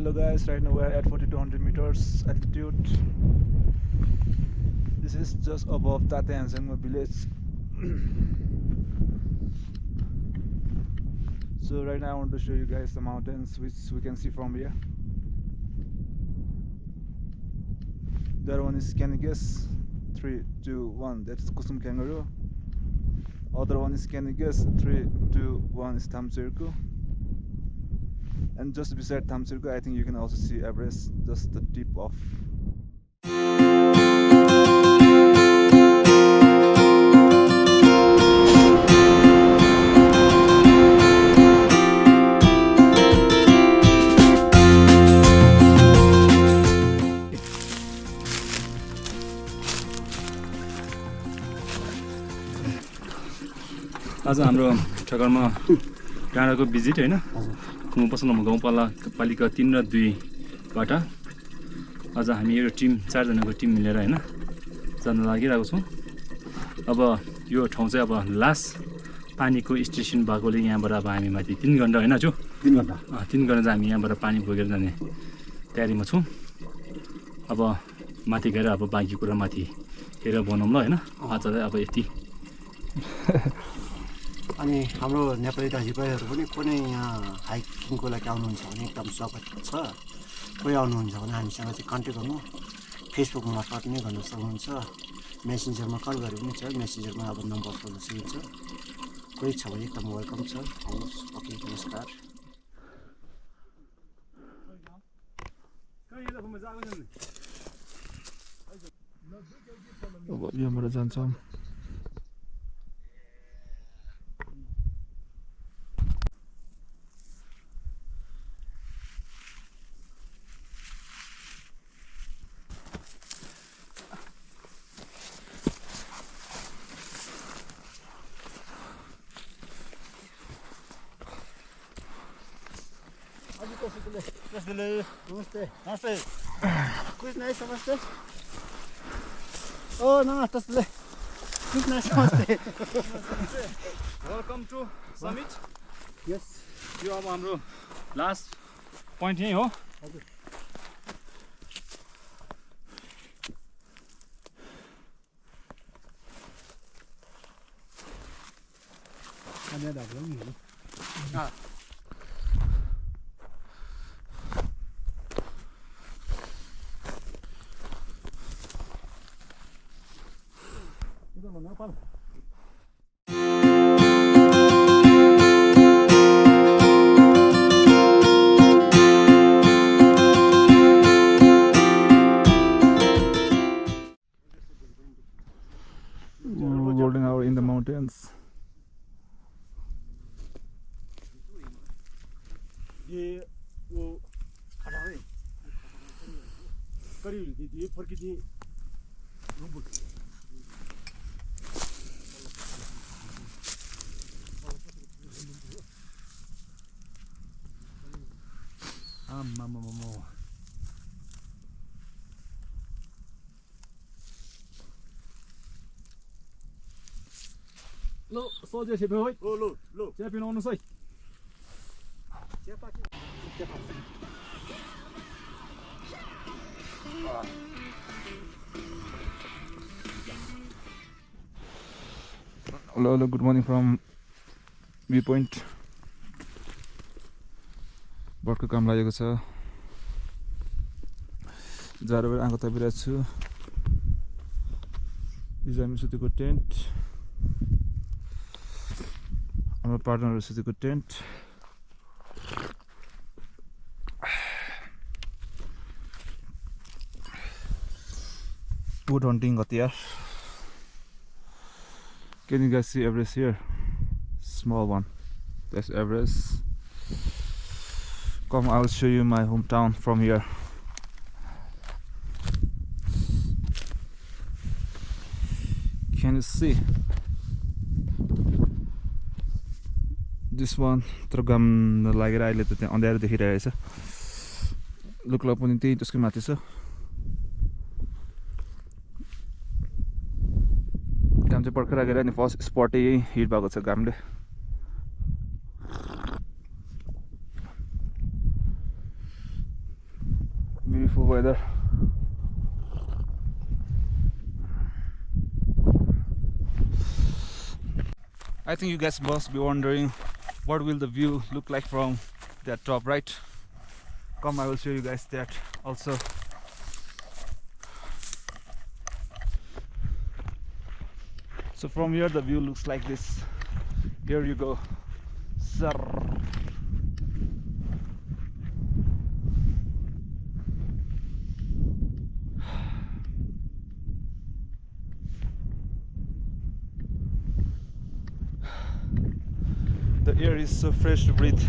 Hello guys, right now we're at 4200 meters altitude. This is just above Tatehansangma village. So right now I want to show you guys the mountains which we can see from here. The other one is Canigus, 3, 2, 1, that's Kusum Kangaroo. Other one is Canigus, 3, 2, 1 is Thamserku. And just beside Thamserku, I think you can also see Everest, just the tip of. आज हाम्रो ठगरमा डाँडाको visit हैन म बस्न गाउँपालिका 3 र 2 बाट आज हामी यो टिम 4 जनाको टिम मिलेर हैन जान लागिरहेको छौं। अब यो ठाउँ चाहिँ अब लास्ट पानीको स्टेसन भएकोले यहाँबाट अब हामी माथि 3 घण्टा हैन जो 3 घण्टा चाहिँ हामी यहाँबाट पानी बोकेर जाने तयारीमा छौं। अब माथि गएर अब बाँकी कुरा माथि हेरेर बनाउँ ल हैन। आज चाहिँ अब यति अनि हाम्रो नेपाली दाजुभाइहरू पनि कुनै यहाँ हाइकिङको लागि आउनुहुन्छ भने एकदम स्वागत छ। कोही आउनुहुन्छ भने हामीसँग चाहिँ कन्ट्याक्ट गर्नु, फेसबुक मार्फत नै गर्न सक्नुहुन्छ। मेसेन्जरमा कल गरे पनि छ, मेसेन्जरमा अब नम्बर खोल्न सकिन्छ। कोही छ भने एकदम वेलकम छ। आउनुहोस्। ओके, नमस्कार। अब यहाँबाट जान्छौँ। Namaste. Namaste. Kuch nahi samajhte? Oh, namaste. Kuch nahi samajhte. Welcome to summit. Yes. यो अब हाम्रो लास्ट प्वाइन्ट यही हो। हजुर। कन्या दाजु नि हेर्नु। Nepal. Golden hour in the mountains. ये वो खड़ा है करीब ये पर की Lo, soldier ship hoy. Lo. Champion on side. Hello, good morning from viewpoint. Bercow काम लागेको छ। जाडो भएर आगो तापिरहेको छु। यो हामी सुतेको टेन्ट, हाम्रो पार्टनरहरू सुतेको tent. Wood hunting hatiyaar. Can you guys see Everest here? Small one. That's Everest. Come, I'll show you my hometown from here. Can you see? This one, tergam lagera अहिले त त्यहाँ अँध्यारो देखिरहेको छ। लुक्ला पनि त्यही त्यसकै माथि छ। घाम चाहिँ पर्खेर लागेर नि फर्स्ट स्पट यही हिट भएको छ घामले। beautiful weather. I think you guys must be wondering what will the view look like from that top, right? Come, I will show you guys that also. So from here the view looks like this. Here you go. Sir. The air is so fresh to breathe.